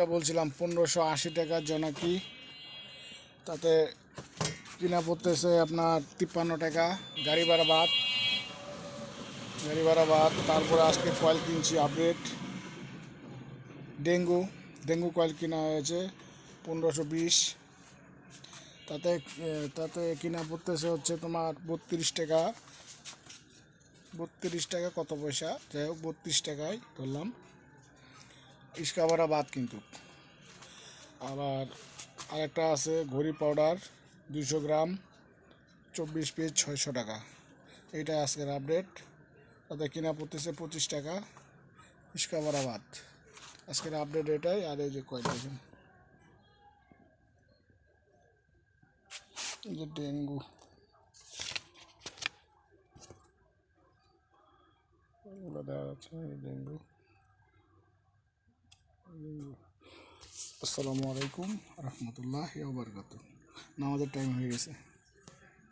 যেটা বলছিলাম 1580 টাকা জোনাকি, তাতে কিনা পড়তেছে আপনার 53 টাকা গাড়ি ভাড়া বাদ। তারপরে আজকে কয়েল কিনছি আপডেট। ডেঙ্গু কয়েল কিনা হয়েছে 1520। তাতে তাতে কিনা পড়তেছে হচ্ছে তোমার 32 টাকা কত পয়সা, যাই হোক 32 টাকায় ধরলাম। ইস্কা ভাড়া বাদ কিন্তু। আবার আরেকটা আছে ঘড়ি পাউডার 200 গ্রাম 24 পিস 600 টাকা। এইটা আজকের আপডেট। তাতে কিনা পড়তেছে 25 টাকা ইস্কা ভাড়া বাদ। আজকের আপডেট এটাই। আর এই যে কয়েল দেখেন, এই যে ডেঙ্গু এগুলো দেওয়া যাচ্ছে। ডেঙ্গু। আসসালামু আলাইকুম রহমতুল্লাহ বারকাতুহু। নামাজের টাইম হয়ে গেছে।